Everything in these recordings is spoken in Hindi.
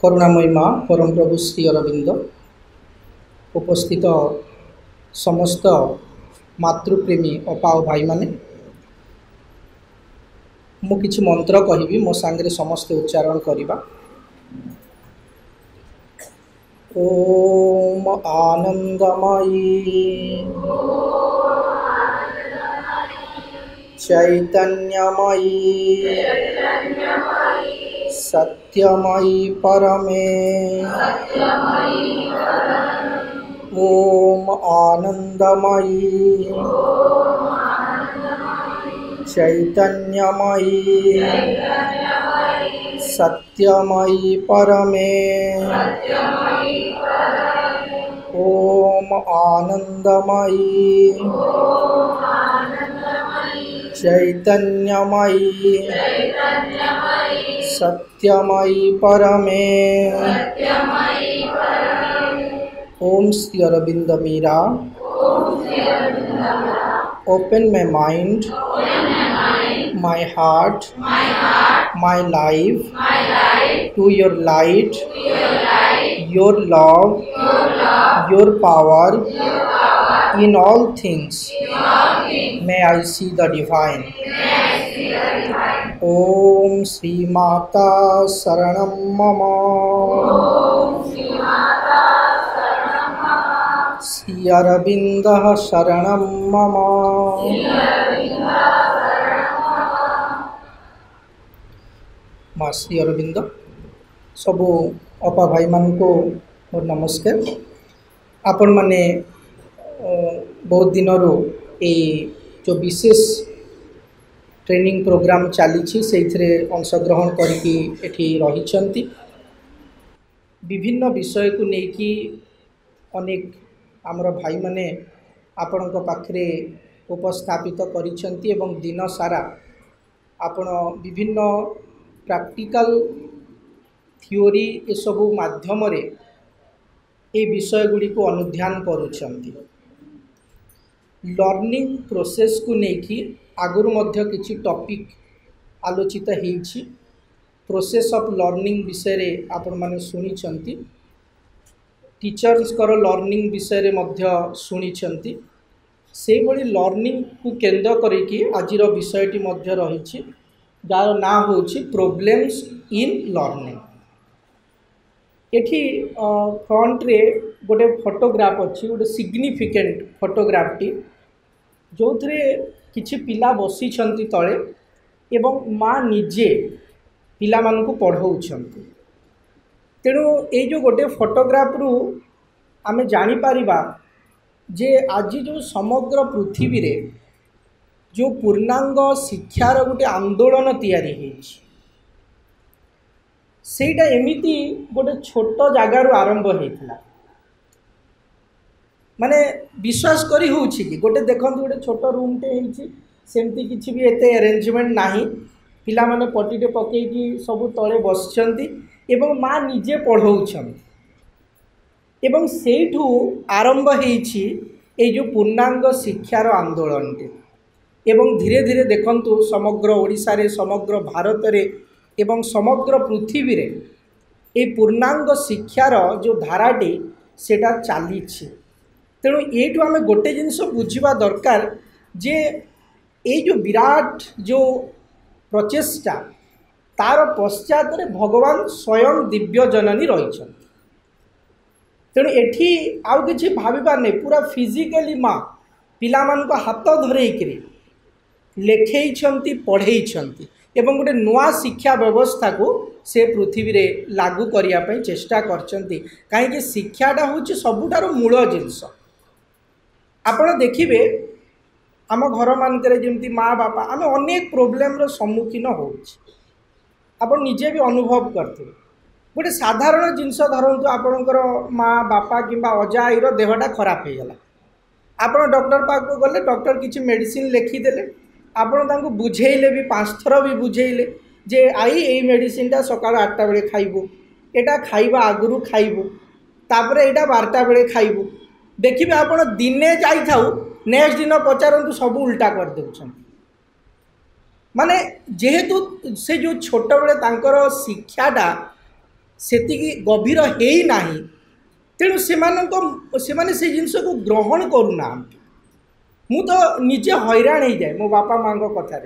करुणामयी माँ परम प्रभु श्री अरविंद उपस्थित समस्त मातृप्रेमी अपा और भाई माने मु किछि मंत्र कहिबी मो सांगरे समस्त उच्चारण करिबा। ओम आनंदमयी चैतन्यमयी सत्यमयी परमे ओम आनंदमयी चैतन्यमयी सत्यमयी परमे ओम आनंदमयी चैतन्यमयी सत्यमयी परमे ओम Shri Aurobindo Mira open my mind my heart, my life, to your light, your love, your power, in all things. May I see the divine. Om Shri Mata Saranam Mama. Shri Aravinda Saranam Mama. माँ श्री अरविंद सबू अपा भाई मान को मोर नमस्कार। आपण माने बहुत दिन जो विशेष ट्रेनिंग प्रोग्राम चली से अंशग्रहण करके रही विभिन्न विषय को लेकिन अनेक आमर भाई माने आपण पाखरे उपस्थापित करिसेंती एवं दिन सारा आपण विभिन्न प्रैक्टिकल थियोरी ये सबू माध्यम ये विषय गुड़ी को अनुध्यान करुछंती। लर्निंग प्रोसेस को लेकिन आगुरी मध्य किछि टॉपिक आलोचित होइछि। प्रोसेस ऑफ लर्निंग विषय रे आपण माने सुनिछंती, टीचर्स कर लर्निंग विषय रे मध्य सुनिछंती। से भली लर्निंग को केंद्र करिकि आजिर विषयटी मध्य रहिछि जार ना होछि प्रॉब्लम्स इन लर्निंग। एठी फ्रंट रे गोटे फोटोग्राफ अच्छी, गोटे सिग्निफिकेंट फोटोग्राफटी जो थे किछि पिला बसी छंती तले एवं माँ निजे पिला मानकु पढ़ाउछंती। तेणु ये जो गोटे फोटोग्राफ रु आमे जानि पारिबा जे आज जो समग्र पृथ्वी रे जो पूर्णांग शिक्षार गोटे आंदोलन तैयारी होइछि सेटा एमिति गोटे छोट जगार आरंभ होइथिला। माने विश्वास करी होउछि कि गोटे देखंतु गोटे छोट रूम टे होइछि, सेमती किछि भी एते अरेंजमेंट नाही, पिला माने पटीटे पकेकी सब तळे बसछंती एवं माँ निजे पढ़ाउछंती एवं सेठू आरंभ होइछि ए जो पूर्णांग शिक्षार आंदोलन टे। एवं धीरे धीरे देखंतु समग्र ओडिशा रे, समग्र भारत रे एवं समग्र पृथ्वी रे ए पूर्णांग शिक्षार जो धाराटी सेटा चली। तेणु ये आम गोटे जिनस बुझा दरकार जे ये जो विराट जो प्रचेष्टा तार पश्चात भगवान स्वयं दिव्य जननी रही। तेणु एठी आउ किछि भाबिबार नहीं, पूरा फिजिकली माँ पिला मान को हाथ धरेकरी लेखई पढ़ई एवं गोटे नुआ शिक्षा व्यवस्था को से पृथ्वी रे लागू करने चेष्टा करछंती। कहीं शिक्षाटा हूँ सबुठार मूल जिनस। आपण देखिए आम घर मानक जमी माँ बापा आम अनेक प्रोब्लेम रो सम्मुखीन हो निजे भी अनुभव करते। गोटे साधारण जिनस धरतु आपणकर माँ बापा किंबा अजा आईर देहटा खराब हो गला, आपण डॉक्टर पाक को गले, डॉक्टर किसी मेडिसिन लिखिदेले, आपण तांको बुझेइले भी 5 थर भी बुझेइले जे आई ए मेडिसिनटा सकाळ 8टा बेले खाइबो, एटा खाइबा आगुरु खाइबो, तापरे एटा 12टा बेले खाइबो। देखिबे आपण दिने जाई थाउ नेक्स्ट दिन पचारंतु सब उल्टा कर देउछन। माने जेहेतु से जो छोट बेले तांकर शिक्षाटा सेतिकी गभीर हेई नाही तेणु सेमाने से जिनस को ग्रहण करूना मु तो निजे हैरान हो जाए मो बापा माँ कथार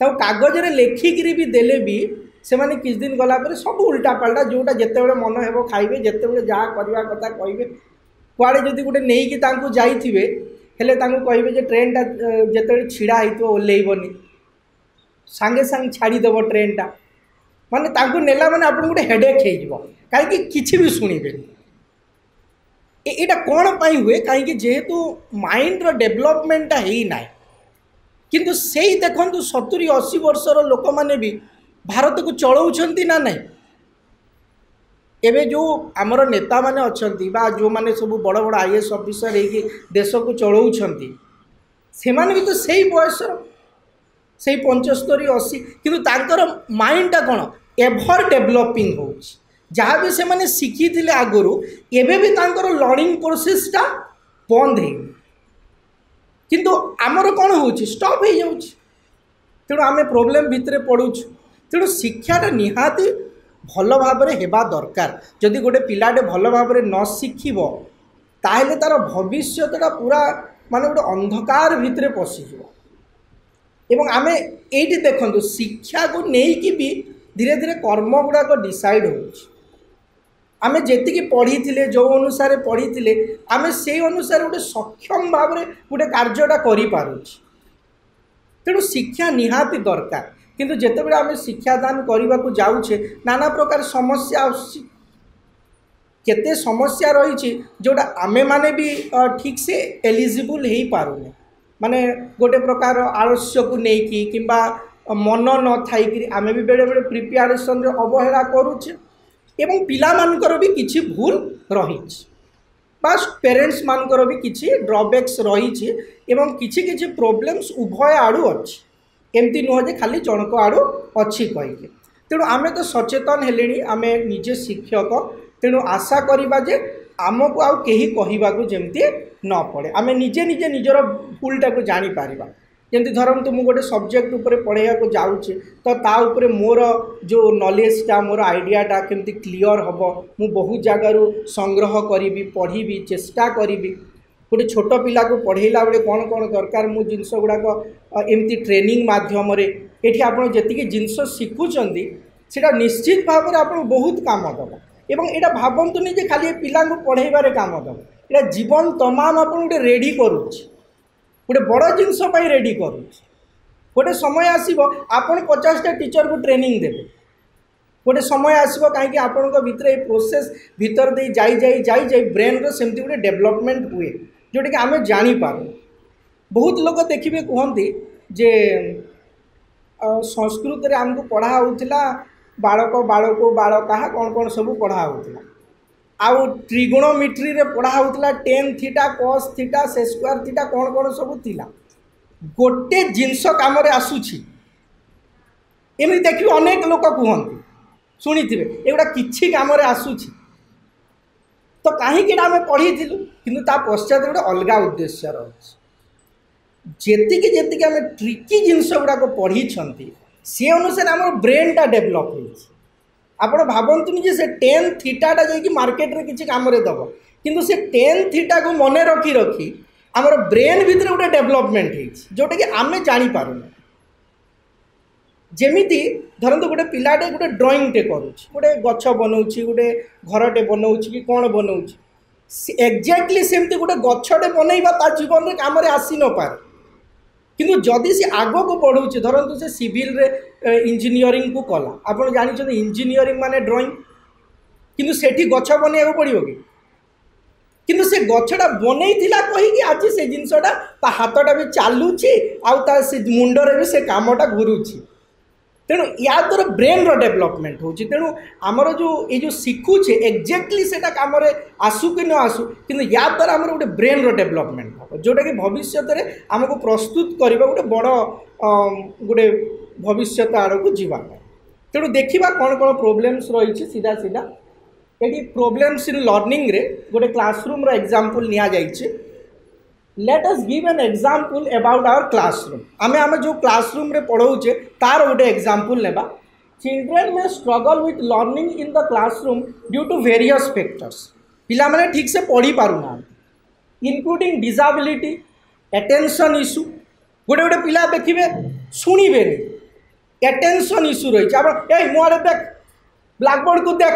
कागज रे लेखिकी भी देले भी से माने किछ दिन गला पर सब उल्टा पाल्टा जोटा जिते बड़े मन हेबो खाइबे जिते बड़े जहाँ करवा कथा कहे कुआड़े जदि गोटे नहीं कि जाइथिबे हेले तांको कहिबे जे ट्रेनटा जिते छिड़ा होइतो ओल्लेइबनी सांगे सांग छाड़ीदेव ट्रेनटा माने तांको नेला माने आपन गोटे हेडेक हो कहीं किसी भी शुणवे यहाँ कौन पाई हुए कहीं जेहेतु माइंड रो डेवलपमेंटा ही ना किंतु से ही देखु 70-80 वर्षर लोक मैंने भी भारत को चलाउछंती ना नहीं एबे जो आमर नेता माने अच्छंती बा जो माने सब बड़ बड़ आईएएस ऑफिसर है देश को चलाउछंती से माने भी तो सही बयस से 75-80 किंतु तांकर माइंडटा कौन एभर डेवलपिंग हो जहाँ भी से माने शिखी थिले आगुरु एबे भी तांकर लर्निंग प्रोसेसटा बंद है किंतु आमर कौन हो स्टॉप हो जाउछ तेणु आम प्रोब्लेम भितर पड़ुछु तेणु शिक्षाटा निहाती भल भाव हेबा दरकार जदि गोटे पिलाटे भल भाव न शिखिब ताहेले तार भविष्यटा पूरा माने गोटे अंधकार भितर पशिज एवं आम ये देखु शिक्षा को लेकिन भी धीरे धीरे कर्म गुड़ाक डिसाइड होमें जी पढ़ी थे जो अनुसार पढ़ी थे आम से अनुसार गोटे सक्षम भाव गोटे कार्यटा करूँ तेणु शिक्षा निहाती दरकार किंतु जितेबाला आम शिक्षादान करने को जाऊे नाना प्रकार समस्या केते समस्या रही जोटा आमे माने भी ठीक से एलिजिबल हो पारुने माने गोटे प्रकार आलस्य को लेकिन किंबा मन न थी आमे भी बेले बेले प्रिपेरेसन अवहेला करुचे एवं पिला मानकर भी किछि भूल रही बास पेरेंट्स मानकर भी किछि ड्रॉबैक्स रही एवं किछि किछि प्रॉब्लम्स उभय आड़ू अच्छी एमती नुह जे खाली जनक आड़ू अच्छी कहीके तेणु आम तो सचेतन हेले आम निजे शिक्षक तेणु आशा करवा जे आमको आउ कहीं कहवाक जमती न पड़े आम निजे निजे निजर भूलटा को जापर जमी धरतु मुझे गोटे सब्जेक्ट उपर पढ़ाया को जाऊे तो ता उपरे मोर जो नॉलेजटा मोर आइडियाटा केमती क्लियर हम मु बहुत जगार संग्रह करी पढ़ी चेष्टा करी गोटे छोट पिला को पढ़ेला बेले कौन कौन दरकार मु जिनस गुड़ाक एमती ट्रेनिंग माध्यम ये आप जी जिनस शिखुंट से निश्चित भाव में आप बहुत काम दब एवं यहाँ भावतुनि जे खाली पिला पढ़ेबार काम दब यहाँ जीवन तमाम आप गोटे रेडी करुच्ची गोटे बड़ जिनस रेडी करुच्ची गोटे समय आसब आपन 50टा टीचर को ट्रेनिंग देवे गोटे समय आसब कहीं आपण भितर प्रोसेस भितर दे जाई ब्रेन सेमती गोटे डेवलपमेंट हुए जोटा कि आम जापर बहुत लोग देखिए कहते जे संस्कृत रे आमको पढ़ा होता बालक बालको बालका कौन कौन सब पढ़ा होता आउ ट्रिगोनोमेट्री रे पढ़ा होता टेन थीटा कॉस थीटा से स्क्वायर थीटा कौन कौन सब थिला गोटे जिनस काम आसूची एमती देखिए अनेक लोग कहते शुणी थे एगुड़ा किसी कम आसूची तो कहीं आम पढ़ी किंतु ता पश्चात गोटे अलग उद्देश्य रही जी आम ट्रिकी जिनस गुड़ाक पढ़ी सी अनुसार आम ब्रेनटा डेभलप होपण भावतुनि जे से 10 थीटाटा जा मार्केट रे किसी कम दब किंतु से 10 थीटा को मन रखी रखी आमर ब्रेन भितर गोटे डेभलपमेंट हो जोटा कि आम जापर जेमिति धरतु गोटे पिलाटे गोटे ड्रॉइंगटे करुच्ची गोटे गछ बनाऊँच गोटे घरटे बनाऊँच कि कौन बनाऊँच एक्जाक्टली सेमती गोटे गछटे बनइबा ता जीवन में कम आसी न पारे किंतु जदि सी आग को बढ़ुचे धरतु से सिविल रे इंजीनियरिंग को कला आप जानते इंजीनियरिंग माने ड्रॉइंग किंतु सेठी गछ बनइबा पड़ो कि किंतु से गछटा बनईला कहीकि आज से जिनसटा ता हाथटा भी चलुची आउ से मुंडरे भी से कामटा घुरुची तेणु या द्वारा ब्रेन रो डेवलपमेंट हो तेणु आमर जो ये जो शिखुचे एक्जाक्टली से कम आसू कि न आसू कि या द्वारा आमर गोटे ब्रेन रो डेवलपमेंट हो जोटा कि भविष्य में आमको प्रस्तुत करवा गोटे बड़ गोटे भविष्य आड़ को जीवा तेणु देखा कौन कौन प्रोब्लेम्स रही सीधा सीधा ये प्रोब्लेम्स इन लर्निंग रे गोटे क्लासरूम रो एग्जांपल निया जाइए let us give an example about our classroom आमे जो क्लासरूम रे पढ़ाऊचे तार गोटे एग्जांपल नेबा children may struggle with learning in the classroom due to various factors पिला माने ठीक से पढ़ी पारुना इनक्लूडिंग डिसेबिलिटी अटेंशन इश्यू गोटे गोटे पिला देखिए शुणवे अटेंशन इश्यू रही है मुआड़े देख ब्लैकबोर्ड को देख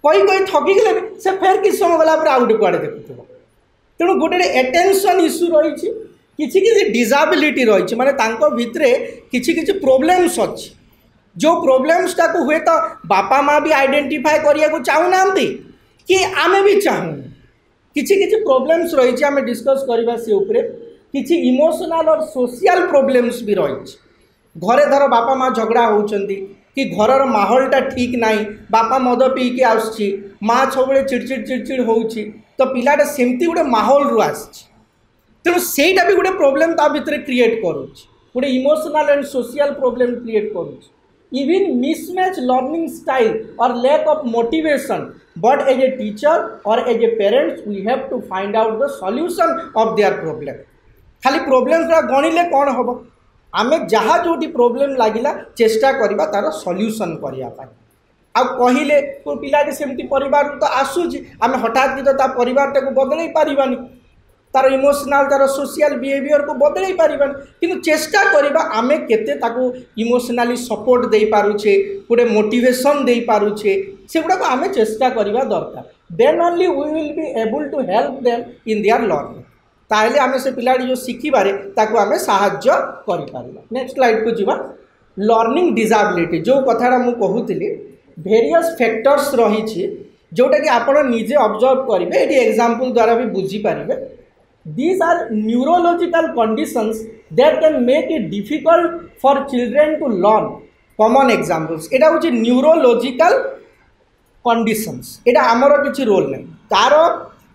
कही कही थकी गले से फेर किस समय गला आउ गोटे कुआड़े देखुव तेणु गोटे अटेंशन इश्यू रही किसी डिसेबिलिटी रही माने भितरे किसी प्रोब्लेम्स अच्छी जो प्रोब्लेम्स टाक हुए तो बापा माँ भी आइडेंटिफाई करने को चाहूना कि आमे भी चाहूँ किसी प्रोब्लेम्स रही आम डिस्कस करवा से उपरे किसी इमोशनल और सोशल प्रोब्लेम्स भी रही घरे धर बापा माँ झगड़ा होती कि घरर माहौलटा ठीक ना बापा मद पीके आसुची माँ सब चिड़चिड़ चिड़चिड़ होउची तो पिलाटा सेमती गोटे माहौल रू आसी तेणु सेटा भी गोटे प्रोब्लेम ता भितर क्रिएट करुच्ची गोटे emotional and social problem create करुच्ची इवन मिसमैच लर्निंग स्टाइल और lack of motivation but as a teacher और as a parents we have to find out the solution of their problem खाली प्रोब्लेम गणिले कौन हम आमे जहाँ जो प्रोब्लेम लगिला चेष्टा करवा तार सॉल्यूशन करने आ कहले तो पिलाटी सेमती परिवार तो आसूची आम हठात की तो परिवार को बदल पारानी तार इमोशनल तार सोशल बिहेवियर को बदल पारानी कि चेष्टा करवा आमे केते ताको इमोशनली सपोर्ट दे पारुछे गोटे मोटिवेशन दे पारुछे से गुड़ा आमे चेष्टा करवा दरकार then only we will be able to help them in their learning ताहले आमे से पिलाटी जो शिखिबारे ताको आमे साहाय्य करि पारबा। नेक्स्ट स्लाइड को जीवा लर्निंग डिसेबिलिटी जो कथाटा मु कहूतिली वेरियस फैक्टर्स रही जोटा कि आपण निजे ऑब्जर्व करेंगे ये एग्जांपल द्वारा भी बुझी पारे these are neurological conditions that can make it difficult for children to learn common examples एटा होची न्यूरोलॉजिकल कंडीशंस एटा आमर किछि रोल नहीं तार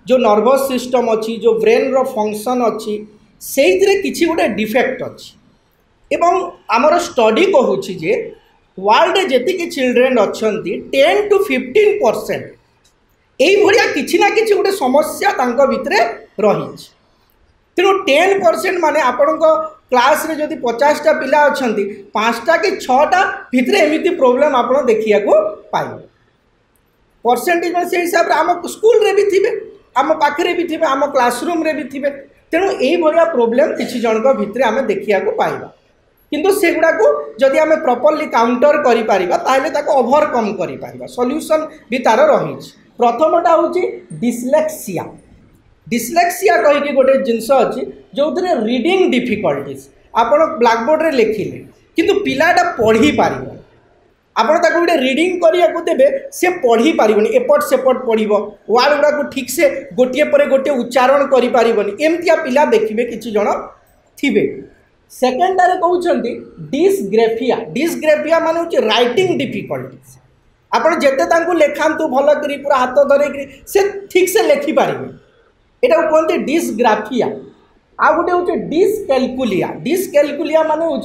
जो नर्वस सिस्टम अच्छी जो ब्रेन रो फंक्शन अच्छी से किसी गोटे डिफेक्ट अच्छी एवं आमर स्टडी कहूँ जे वर्ल्ड जी चिल्ड्रेन अच्छा 10 to 15% यही किसी ना कि गोटे समस्या भितर रही तेणु 10% माने आपण क्लास रे जदि 50टा पिला अच्छा 5टा कि 6टा भितर एमती प्रोब्लेम आप देखा पाइबे परसेंटेज से हिसाब से आम स्कूल रे भी थे आम पाखे भी थे आम क्लासरूम रे भी थे तेणु यही प्रोब्लेम किसी जन भितर आम देखा पाइबा किंतु से गुड़ा को जदि आम प्रॉपर्ली काउंटर करि परिबा ताहले ताको ओवरकम करि परिबा सॉल्यूशन भी तार रही प्रथमटा हूँ डिस्लेक्सिया डिस्लेक्सिया कहीकि गोटे जिनस अच्छी जो रीडिंग डिफिकल्टीज आपण ब्लैकबोर्ड रे लिखिले किंतु पिलाटा पढ़ी पार आपण ताको गोटे रीडिंग करिया को देबे से पढ़ी पारिबनी एपट सेपट पढ़िबो वर्ड गुड़ा को ठीक से गोटिए परे गोटे उच्चारण करि पारिबनी एमतिया पिला देखिबे किछि जण थिबे सेकेंडारे कहते डिसग्रेफिया डिसग्रेफिया मान हूँ राइटिंग डिफिकल्टीज आपड़ जिते लेखातु भल कर पूरा हाथ धरे से ठीक से लेखिपारे यहाँ कहते डिसग्राफिया आ गोटे हूँ डिसक्यालकुलिया डिसक्यालकुलिया मान हूँ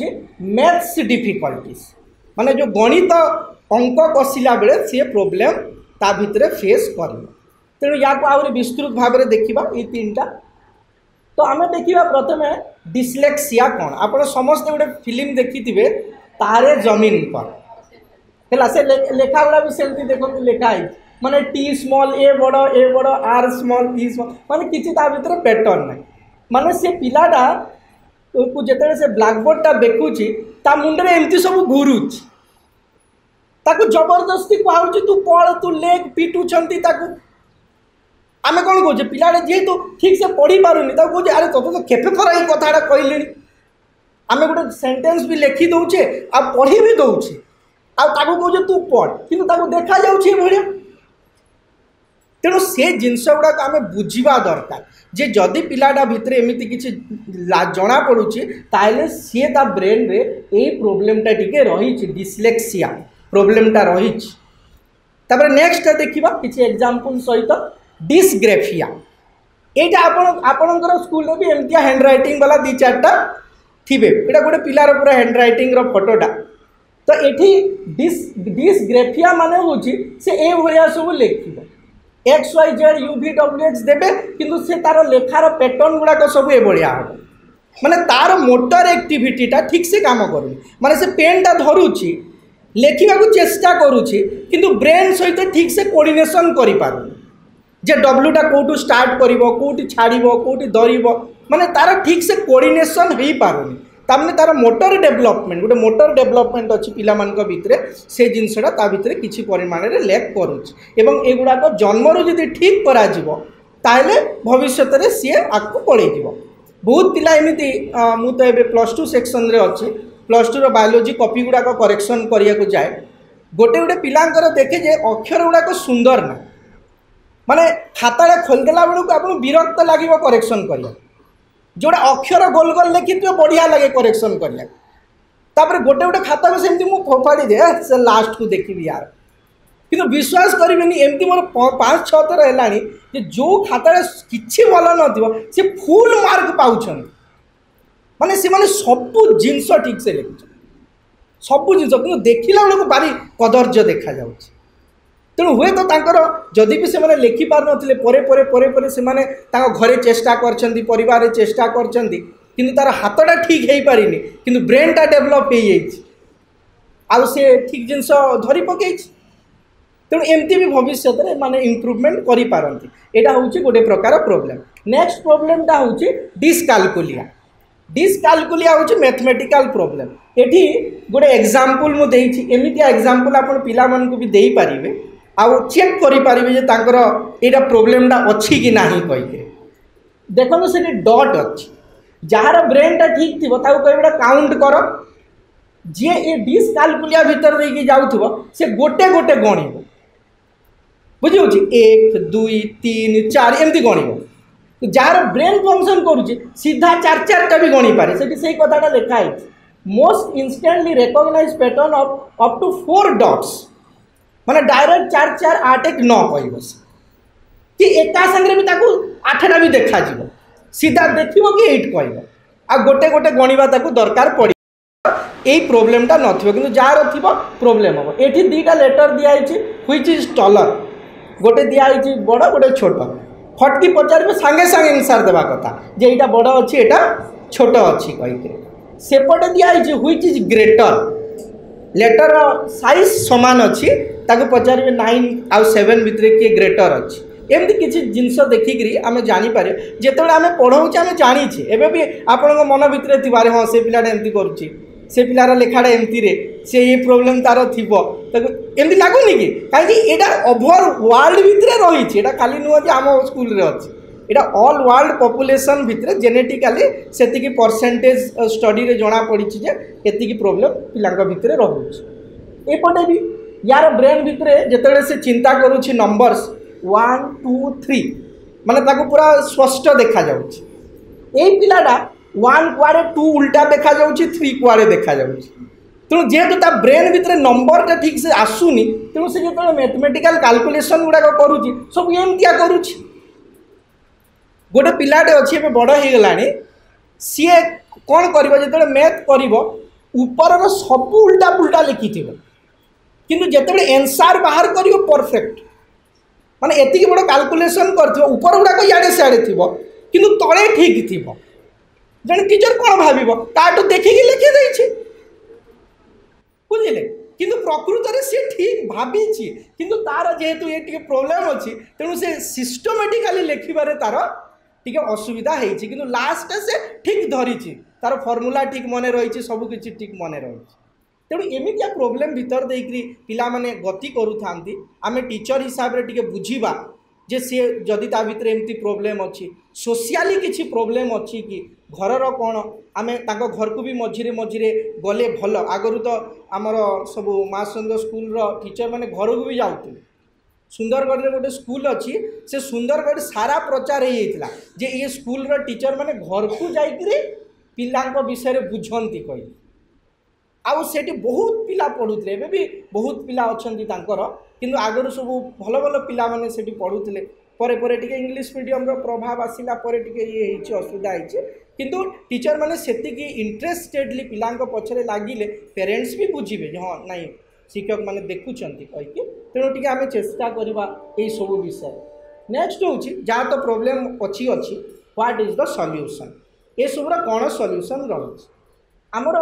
मैथ्स डिफिकल्टीज माने जो गणित अंक कषिला बेले सी प्रोब्लेम ता भितर फेस कर तेणु या आहरी विस्तृत भाव में देखा ये 3टा तो आम देखा प्रथम डिस्लेक्सिया कौन आप समस्त गोटे फिल्म देखी थे तारे जमीन पर है से लेखा गुड़ा भी सेमती देखते लिखाई माने टी स्मॉल ए बड़ आर स्मॉल ई स्मॉल माने किसी ता भीतर पैटर्न ना माने से पिलाटा को जिते से ब्लैकबोर्डटा देखुची ता मुंडे एमती सब घूरुची ताकू जबरदस्ती कहूँ तू पढ़ तू लेख पिटुंट आमे कौन कहे पिला जेहेतु ठीक से पढ़ी पारुनी कहूँ अरे तो केते थर ये कथाटा कहले आमे गोटे सेंटेंस भी लिखि दौचे आ पढ़ी भी दौचे आगे कहे तू पढ़ कि देखा जाऊँगी भाया तेणु से जिनस गुड़ाक आम बुझा दरकार जे जदि पिलाटा भितर एमती किसी जना पड़ुची ताहले सी ता ब्रेन रे यही प्रोब्लेमटा टिके रही डिस्लेक्सिया प्रोब्लेमटा रही नेक्स्ट देखा किसी एग्जांपल सहित डिसग्रेफिया यहाँ आपणकर स्कूल भी एमती हैंड रईटिंग वाला 2-4टा थे यहाँ गोटे पिलार पूरा हैंड रईटिंग फोटोटा तो ये डिसग्रेफिया मान हूँ से ये सब लिख XYZ UVWX देवे किंतु से तार लेखार पैटर्न गुड़ाक सब ये हम माने तार मोटर एक्टिविटीटा ठीक से काम करूँ माने से पेनटा धरुची लेखा चेष्टा करुच्ची किंतु ब्रेन सहित ठीक से कोऑर्डिनेशन करि पारुनी जे डब्ल्यूटा कौटू स्टार्ट कर कौटी छाड़ कौटी धर माने तार ठीक से कोऑर्डिनेशन हो पारुनी तार तार मोटर डेवलपमेंट गोटे मोटर डेवलपमेंट अच्छी पिला भितर से जिनसटा ता भितर किसी परिमाण में लैक करुच्ची एवं एगुड़ाक जन्मरू जदि ठीक करा ताहले भविष्य में सी आगे पड़े बहुत पिला एमती मु तो ये +2 सेक्शन रे अच्छी +2 बायोलोजी कॉपी गुड़ाक करेक्शन करने को जाए गोटे गोटे पिलांकर देखे जे अक्षर गुड़ाक सुंदर ना माने खाताटा खोलदेला बेलू आप विरक्त लगे करेक्शन करिया जोड़ा अक्षर गोल गोल लिखि बढ़िया लगे करेक्शन करिया तापर गोटे गोटे खाता को सेमती मु फोपाड़ी दे से लास्ट को देखी यार किंतु विश्वास करेनि एमती मोर 5-6 थर है जो खाता किसी भल न सी फुल मार्क पाँच माने से माने सबू जिनस ठीक से लिखुच सबू जिन कि देखला बेलू भारी कदर्य देखा जा तेणु हुए तो जदि भी से लिखिपार नथिले परे से घरे चेष्टा करछंती परिवार चेष्टा करछंती किंतु तार हाथटा ठीक हो पारिनी किंतु ब्रेनटा डेभलप हो जाइए आउ से ठीक जिनस धरी पकई तेणु एमती भी भविष्य में माने इम्प्रूवमेंट करि पारंती एटा होउची गोटे प्रकार प्रोब्लेम। नेक्स्ट प्रोब्लेमटा होउची डिस्काल्कुलिया। डिस्काल्कुलिया होउची मैथमेटिकल प्रोब्लेम। एठी गोटे एग्जांपल मु देइची एमितिया एग्जांपल आपण पिला मन को भी देई परिबे आउ चेक करि परिबे जे तांकर एटा प्रोब्लेमटा अछि कि नाही कहि के देखो से डॉट अछि जहार ब्रेनटा ठीक थिबो ताउ कहबेटा काउंट करो जे ए डिस्काल्कुलिया भीतर देकी जाउथबो से गोटे गोटे गणिबो बुझी 1 2 3 4 एमती गणिब जार ब्रेन फंक्शन करुच्ची सीधा 4-4टा भी गणी पारे से कथाटा लिखाई most instantly recognize pattern of up to 4 dots माने डायरेक्ट 4-4 8 1 9 कहब कि एका संगे भी ताकू 8टा भी देखा जीव सीधा देखिबो कि 8 कहब आ गोटे गोटे गणिबा ताकू दरकार पड़ी यही प्रोब्लेमटा नथिबो किंतु जार थिबो प्रोब्लेम हो एठी दीटा लेटर दिया व्हिच इज टॉलर गोटे दिखाई बड़ गोटे छोट फटकी पचारे सांगे सांगे आंसर देवा कथा जे एटा बड़ अच्छी एटा छोट अच्छी कहीके सेपटे दिखाई which is greater letter size समान अच्छी ताको पचारे 9 आउ 7 भितर किए ग्रेटर अच्छी एमती किसी जिनस देखिकी आम जापर जिते आम पढ़ाऊे आम जाचे एवं भी आपण मन भितर थी हाँ से पिलाटा एमती करुच्ची से पिलार लेखाटा एमती रे से ये प्रोब्लेम तार थी एमती लगुनि कि कहीं ओभर वर्ल्ड भितर रही खाली नुह कि आम स्कूल रे अच्छी यहाँ ऑल वर्ल्ड पॉपुलेशन भितर जेनेटिकली से परसेंटेज स्टडी रे जना पड़ी ये प्रोब्लेम पिला भितर रोचे एपटे भी यार ब्रेन भितर जिते से चिंता करुच्ची नंबर्स 1 2 3 माने ताको पूरा स्पष्ट देखा जाउची एई पिलाटा 1 कुआड़े 2 उल्टा देखा जाउची 3 कुआड़े देखा जाउची तेणु जेहेतु ता ब्रेन भितर नंबरटा ठीक से आसुनी तेणु से जो मैथमेटिकल कैलकुलेशन गुड़ाक करुच्ची सब एमतिया करुच्ची गोटे पिलाटे अच्छी ए बड़ हो गलानी सी कौन कर जो मैथ कर ऊपर सब उल्टा पुल्टा लिखि किंतु जिते एनसार बाहर कर परफेक्ट माने एति बड़ कैलकुलेशन कर ऊपर गुड़ाक इे सियाड़े थी किंतु तले ठीक थी जन टीचर कौन भाव ताठू देखिकी लिखिदे बुझे किंतु प्रकृत में सी ठीक भावी किंतु तार जेहेतु ये प्रोब्लेम अच्छी तेणु से सिस्टमेटिकाली लिखार तार टी असुविधा होती किंतु लास्ट से ठीक धरी तार फर्मूला ठीक मन रही सबकि ठीक मन रही तेणु एमितिया प्रोब्लेम भीतर देकरी पिला माने गति करूँ आम टीचर हिसाब से टी बुझा जे सी जदि ता भीतर एमती प्रोब्लेम अच्छी सोशियाली किसी प्रोब्लेम अच्छी कि घरर कौन आम घर को भी मझिरे मझिरे गले भल आगु तो आमर सब मासंद स्कूल टीचर माने घर को भी जाऊँ सुंदरगढ़ में गोटे स्कूल अच्छी से सुंदरगढ़ सारा प्रचार हो जाता जे ये स्कूल टीचर माने घर को जाकरी पिला विषय बुझंती कही आउ सेठी बहुत पिला पढ़ुते एवं भी बहुत पिला अच्छा किंतु आगर सब भल भल पिला माने सेठी पढ़ुते परे परे टिके इंग्लिश मीडियम रो प्रभाव आसिला परे टिके ये होइछि असुविधा होइछि किंतु टीचर माने सेतिकी इंटरेस्टेडली पिलांक पछरे लागिले पेरेंट्स भी बुझिबे हाँ नहीं शिक्षक माने देखुचंती कहिके तेणु टिके आमे चेष्टा करबा एई सब विषय। नेक्स्ट होछि जहाँ तो प्रोब्लेम अच्छी अच्छी व्हाट इज द सॉल्यूशन ए सबरा कौन सॉल्यूशन रही आमर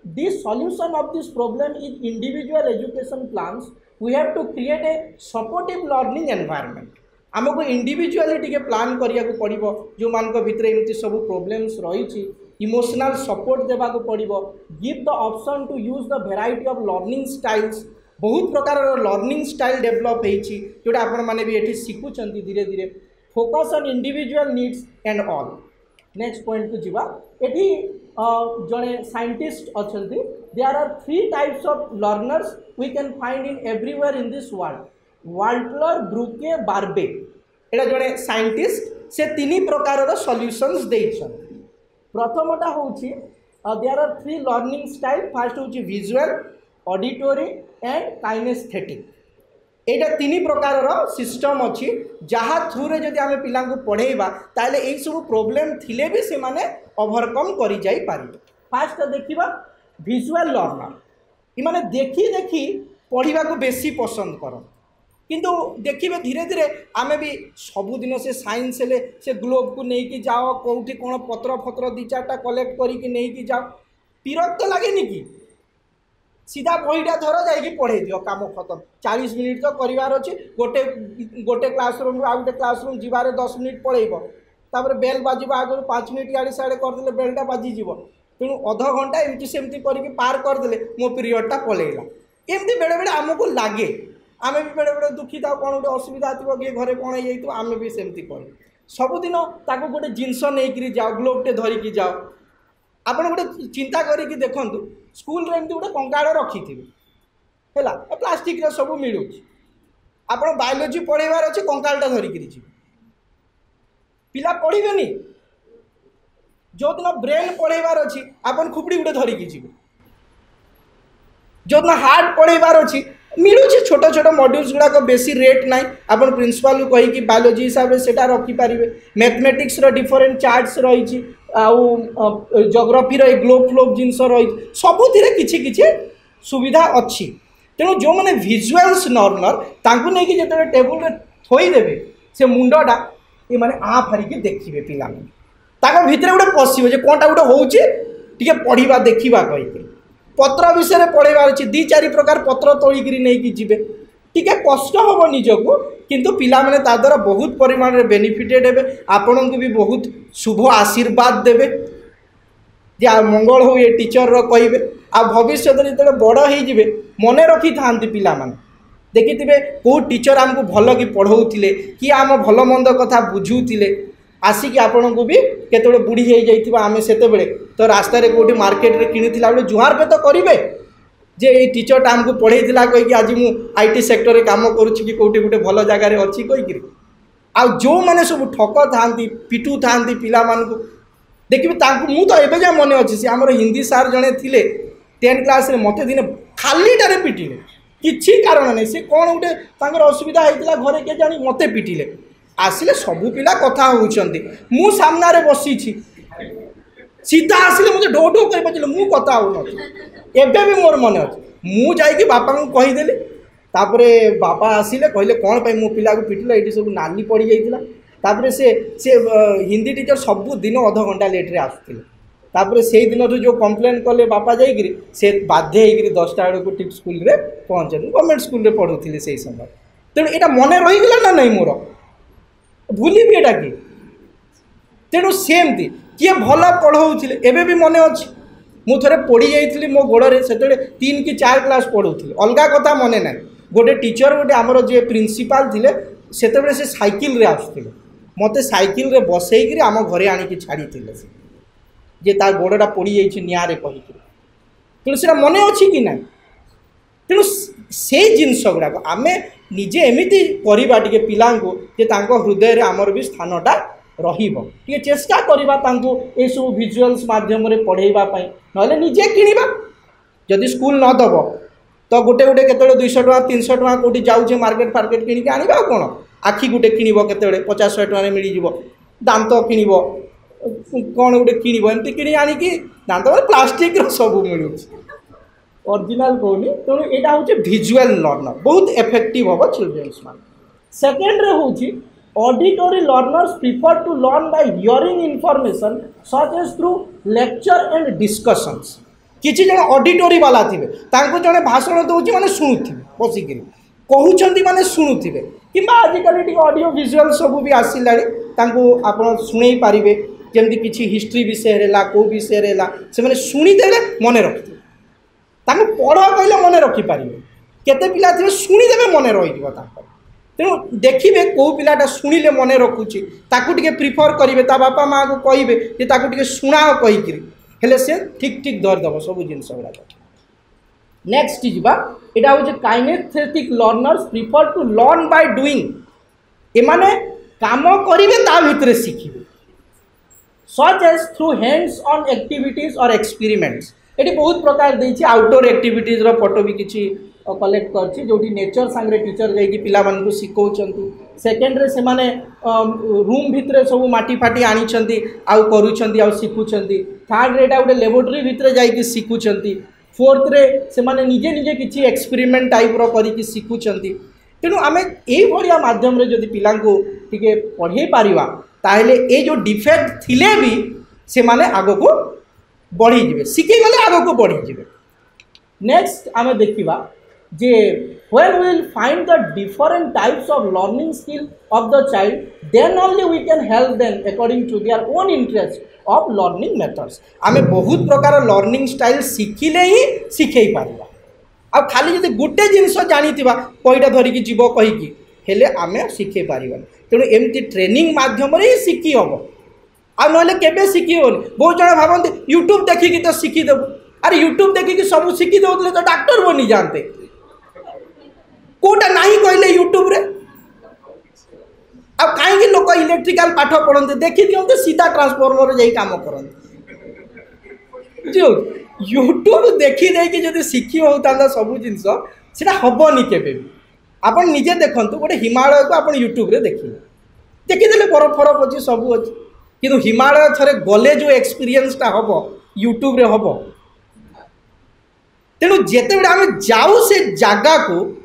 the solution of this problem is individual education plans. We have to create a supportive learning environment. आमको इंडिविजुअली टिके प्लान करिया को पड़िबो जो मान को भितरे एमती सब प्रॉब्लम्स रही इमोशनल सपोर्ट देवा को पड़िबो give the option to use the variety of learning styles बहुत प्रकार लर्निंग स्टाइल डेवलप होईची जोटा आपण माने भी एठी शिखुचंती धीरे धीरे focus on individual needs and all next point को जीवा एठी जड़े साइंटिस्ट अच्छा there are 3 types of learners we can find in everywhere in this world Walter Burke Barbe एटा जड़े साइंटिस्ट से 3 प्रकार सॉल्यूशंस देइछन प्रथमटा होची there are 3 learning style first होची विजुअल ऑडिटरी एंड काइनेस्थेटिक एटा 3 प्रकार सिस्टम अच्छी जहाँ थ्रू रे जदि आमे पिला को पढ़ेबा ताले एई सब प्रॉब्लम थिले भी से माने ओवरकम करि जाई पारिबे फर्स्ट देखिबा विजुअल लर्नर इ माने देखी देखी पढ़िबा को बेसी पसंद करन किंतु देखिए धीरे धीरे आमे भी सबुदिन से साइंस ले से ग्लोब को नहीं कि जाओ कौटी कौन पत्र फत्र 2-4टा कलेक्ट करके नहीं कि जाओ विरक्त लगे कि सीधा बहीटा धर जाकि पढ़े दियो काम खत्म 40 मिनिट तो करार अच्छे गोटे गोटे क्लासरूम रु आउटे क्लासरूम जीवार 10 मिनिट पढ़ेब तापर बेल बाजिबा आगु 5 मिनिट इे साढ़े करदे बेलटा बाजिଯିव तेणु अध घंटा एमती सेमती करके पार करदे मो पीरियडटा पलैला एमती बेले बेले आमको लगे आमे भी बेले बेले दुखी था कौन गोटे असुविधा थी किए घरे कौन हो आमे भी सेमती कर सबुदिन ताको गोटे जिनस नहीं जाओ ग्लोबटे धरिकी जाओ आपड़ गोटे चिंता करिकी देखंतु स्कूल रे एमती गोटे कंकाड़ रखी है प्लास्टिक सब मिलूँ आप बायोलोजी पढ़ेबार अच्छे कंकाड़टा धरिकी जी पिला पढ़ेनि जो दिन ब्रेन पढ़ेबार अच्छी आपन खुपड़ी गोटे धरिकी जी जो दिन हार्ट पढ़ेबार अच्छी मिलूँ छोट छोट मॉड्यूल्स गुड़ाक बेसी रेट ना आप प्रिंसिपाल को कहीकि बायोलोजी हिसाब से रखिपारे मैथमेटिक्स डिफरेंट चार्ट्स रही जोग्राफी ग्लोब फ्लोब जिनस रही सबुथिरे किछि किछि सुविधा अच्छी तेणु जो मैंने विजुअल्स लर्नर तांकु नहीं कि जो टेबुल थोईदेवे से मुंडा ये मैंने आ फारिकी देखिए पिला भितर गोटे पशे कौनटा गोटे हो पढ़ा देखा कहीकि पत्र विषय पढ़ेबार अच्छी 2-4 प्रकार पत्र तोलिक नहीं जी टिके कष्ट हम निजको किंतु पिला माने ता द्वारा बहुत परिमाण रे बेनिफिटेड हेबे आपन को भी बहुत शुभ आशीर्वाद देबे जे मंगल हो ये टीचर रो कहिबे आ भविष्य में जो बड़ हो जिवे मने रखी थांती पिला माने देखिथिबे को टीचर हमको भल कि पढ़ौथिले कि आम भल मंद कथा बुझुथिले आसिक आपण को भी केतबे बुढ़ी हो जाइथिबा आमे सेते बेले तो रास्ता रे कोठी मार्केट रे किनिथिला बेले जुहार पे तो करिवे जे ये टीचरटा आमको पढ़ेला कहीकि आज मु आईटी सेक्टर रे काम करुछि कि कोठी गोटे भल जगार अच्छी कहीकि आ जो मैंने सब ठक था पिटू था पिला मानकु देखिए मु तो एबे जा मन अच्छी सी आम हिंदी सार जड़े थे 10 क्लास रे मते दिने खालीटारे पिटिले किछि कारण नहीं से कौन गोटे असुविधा होता घरे के जानी मते पिटिले आसिले सबू पिला कथा होउछंती मु सामना रे बसी सीधा आसिले मुझे ढो ढो कर पचले मु कथा हो एबे भी मोर मन अच्छे मु जाइए बापा को कहीदेली तापरे बापा आसिले कहले कौन पे मो पिला को पिटिला ये सब नाली पड़ जाइला तापरे से हिंदी टीचर सबू दिन अध घंटा लेट रे आसुथिले तापरे से दिन जो कंप्लेन कले बापा जाइए से बाध्य हो 10टा बेलू ठीक स्कूल रे पहुँचे गवर्नमेंट स्कूल रे पढ़ुले से समय तेणु यहाँ मन रहीगला ना नहीं मोर भूली भी एटा कि तेणु सेमती किए भल पढ़ाऊे एबे भी मन अच्छी मु थे पड़ी जाइली मो गोड़े से 3 कि 4 क्लास पढ़ाऊली अलग कथा मन ना गोटे टीचर गोटे आमर जे प्रिंसिपाल थे से साइकिल रे आसुले मत साइकिल रे बसईकि आम घरे आणिकी छाड़ी जे तार गोड़टा पड़ी जाइए निआरे कहीकि तेणु से मन अच्छी कि ना तेणु से जिनस गुड़ाक आम निजे एमती करवा टे पिला हृदय रे आमर भी स्थानटा रे चेष्टा करवा ये सब विजुअल्स मध्यम पढ़ाई ना निजे किणवा जदि स्कूल नदब तो गोटे गोटे केतले 200 टका 300 टका कोटी जाऊे मार्केट फार्केट किणिक आनिबा कौन आखि गोटे किणव केतले 50-100 टका मिल दांत किणव कौन गोटे किणव एमती कि आनिकी दांत प्लास्टिक सब मिलूँ ओरिजिनल कहनी तेणु यहाँ हूँ विजुअल लर्नर बहुत इफेक्टिव हम चिल्ड्रेन्स मान सेकेंड हूँ auditory learners prefer to learn by hearing information such as through lecture and discussions किसी जन ऑडिटोरी वाला थे जड़े भाषण दौर मैंने शुणुवे बसिक कहते मैंने शुणुवे कि आजिकल ऑडियो विजुअल सब भी आसला आप शुणई पारे जमी किसी हिस्ट्री विषय कौ विषय से शुणीदे मन रखिए पढ़ कहले मन रखिपारे केते पिला थे शुणीदे मन रही तेणु देखिए कौ पिलाटा शुणिले मन रखुची ताकू प्रिफर करेंगे बापा माँ को कहे शुणा कहीकि हेले से ठीक ठीक धरदेव सब जिन गुड़ाक नेक्स्ट जीवा यहाँ हूँ kinesthetic learners prefer to learn by doing एमाने काम करेंगे ता भितर शिखिबे such as through hands on activities और एक्सपेरिमेंट्स ये बहुत प्रकार देती आउटडोर एक्टिविटीज फोटो भी किसी कलेक्ट कर जो नेचर सांगे टीचर जाकि पिला मानकु शिखौछंतु सेकेंड रे से माने रूम भितर सब माटी फाटी आनी आउ करूछंती आउ शिखुछंती थर्ड रे गोटे लेबोरेटरी भितर जाकि शिखुछंती फोर्थ रे से माने निजे निजे किसी एक्सपेरिमेंट टाइप रो करिकि शिखुछंती तेणु आम ये माध्यम रे जदि पिला टिके पढ़े पारिबा ताहेले ए जो डिफेक्ट थिले भी से माने आगो को बढ़ी जिवे शिखी गले आगो को बढ़ी जिवे नेक्स्ट आम देखिबा जे when we will find the different types of learning skill of the child then only we can help them according to their own interest of learning methods आमे बहुत प्रकार लर्निंग स्टाइल शिखिले ही शिखई पारिबा आ खाली जदि गोटे जिनस जानिथिबा कईटा धरिकी जीव कहीकि हेले आमे शिखई पारिबा तेणु एमती ट्रेनिंग माध्यम रे शिखी हम आ नहले केबे शिखी होनी बहुत जण भाबंती यूट्यूब देखिकी तो शिखी देबो अरे यूट्यूब देखिकी सब शिखी दउतले तो डॉक्टर बनी जानते कोटा नहीं कहले यूट्यूब रे अब कहीं लोक इलेक्ट्रिकल पाठ पढ़ते देखी दिखते सीधा ट्रांसफॉर्मर जा काम करते जो यूट्यूब देखी देखी जब शिखी होता सब जिनस सीटा हेनी के आप निजे देखु गोटे हिमालय को आप यूट्यूब रे देखीदे बरफ फरफ अच्छी सब अच्छी कि हिमालय थे गले जो एक्सपीरियंसटा हम यूट्यूब रे हम तेणु जिते बड़े आम जाऊ से जगह को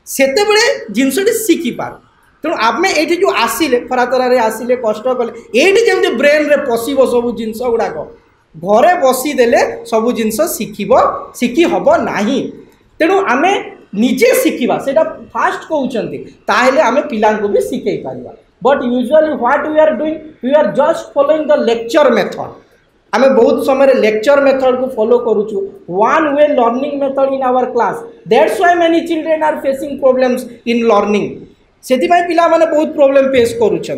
सेते बड़े जिनसटी शिखिपार तेणु आम ये जो आसिले खरातरारे आसिले कष्ट कले ये जमी ब्रेन रे पशिब सब जिनस गुड़ाक घरे बसीदेले सब जिनस शिखी हम ना तेणु आम निजे शिखा से फास्ट कहते आम पिला भी शिखई पार but usually what we are doing we are just following the lecture method आम बहुत समय लेक्चर मेथड को फॉलो करूँ one way learning method in our class that's why many children are facing problems in learning से पिला माने बहुत प्रॉब्लम फेस करुँचे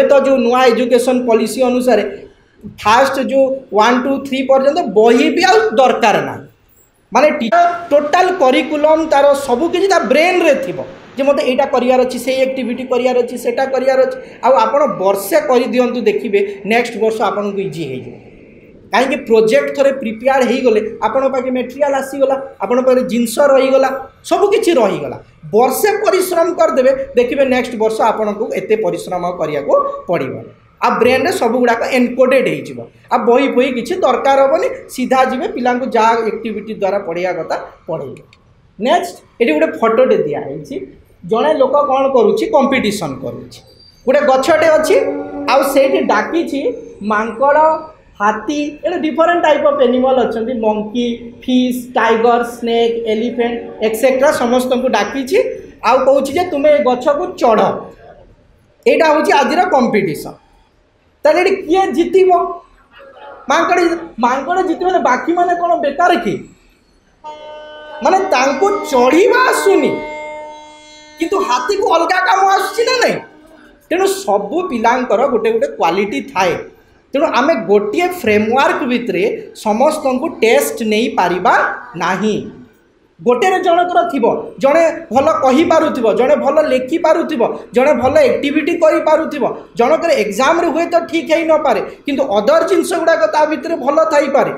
तो जो नुआ एजुकेशन पॉलिसी अनुसार फास्ट जो 1 2 3 पर्यंत बही भी आ दरकार ना माने टोटाल करिकुलम तार सबकि ब्रेन रे थिबो जे मते एटा करियार अछि से एक्टिविटी करियार अछि सेटा करियार अछि आ आपण वर्षे करि दियंतु देखिबे नेक्स्ट वर्ष आपण को इजी हे जे कहीं प्रोजेक्ट थरे प्रिपेयर हो गले आपण पाखे मटेरियल आसीगला आपण पाखे जिनस रहीगला सबकि रहीगला वर्षे परिश्रम करदे देखिए नेक्स्ट वर्ष आपण को एते परिश्रम करिया को पड़ो आ ब्रेन रे सब गुड़ाक एनकोडेड हो बही बही किसी दरकार हेनी सीधा जी पिला जहाँ एक्टिविटी द्वारा पढ़िया कथा पढ़ेंगे नेक्स्ट ये गोटे फोटोटे दिखाई जड़े लोक कौन करुच्ची कंपिटिशन करुच्ची गोटे गछटे अच्छी आठी डाकी मांकड़ हाथी ये डिफरेंट टाइप ऑफ एनिमल अच्छा monkey fish tiger snake elephant etcetera समस्त को डाकी आउ कहूँ तुम्हें गछ को चढ़ यहाँ हूँ आज कंपिटिशन ताले किए जीतब मांकड़ मांकड़ जीत बाकी माने कौन बेकार कि माने तांको चढ़ीवा आसुनी किंतु हाथी को अलग काम आसुची ना नहीं तेणु सबू पिलांकर गोटे गोटे क्वालिटी थाए तेणु आमे गोटे फ्रेमवर्क भितर समस्त को टेस्ट नहीं पारिबा नाही गोटे जनकर थी जड़े भल कही पारुथिबो जड़े भल लेखि पारुथिबो जड़े भल एक्टिविटी करि पारुथिबो जनकर एग्जाम रे हुए तो ठीक है न पारे किंतु अदर जिनस गुड़ाक ता भितर भल थाई पारे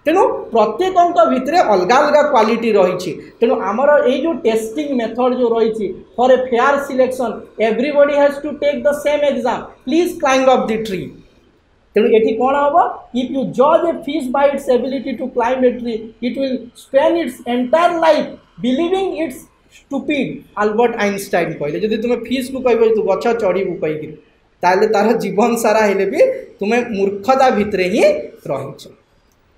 तेणु प्रत्येक भितर अलग अलग क्वालिटी रही तेणु आमर ये जो टेस्टिंग मेथड जो रही for a fair selection everybody has to take the same exam please climb up the tree तेणु ये कौन हम इफ यू जज a fish by its ability to climb a tree it will spend its entire life believing it's stupid Albert Einstein कहले जदि तुम फिश को कह तू गछ चढ़ू कहीकि तार जीवन सारा हेले भी तुम्हें मूर्खता भितर ही रही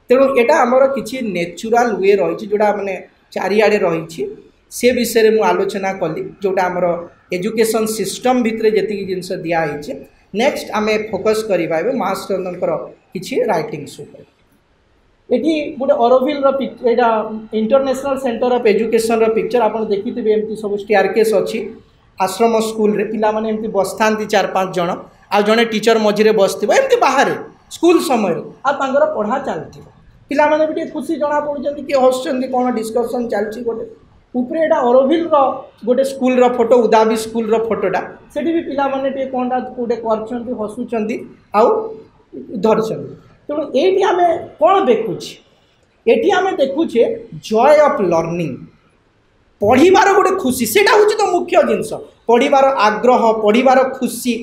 तेणु यहाँ आमर कि नेचुराल वे रही जोड़ा मैंने चारिआडे रही से विषय में आलोचना कली जोटा आमर एजुकेशन सिस्टम भितर जी जिनस दिखाई। नेक्स्ट आम फोकस करवा महाराज चंद्रन किसी राइटिंग्स ये गोटे ऑरोविल एटा international centre of education picture आप देखिए एमती सब स्टेयरकेस अच्छी आश्रम स्कूल रे पिला माने एमती बसता 4-5 जन आ जड़े टीचर मझे बसथिबो एमती बाहर स्कूल समय आ पढ़ा चलती पिला माने भी खुशी जना पड़ुछन्ति कि हसुछन्ति कौन डिस्कशन चलछि गोटे उपरे एटा ऑरोविल गोटे स्कूल रो फोटो उदाबी स्कूल रो फोटोटा सेठी भी पिला माने टे कोनटा गोटे करछन्ति हसुछन्ति आउ धरछन्ति। तेणु ये आम कौन देखुचे ये आम देखुचे जॉय ऑफ लर्निंग पढ़िबार गोटे खुशी सेटा हूँ तो मुख्य जिनस पढ़िबार आग्रह पढ़िबार खुशी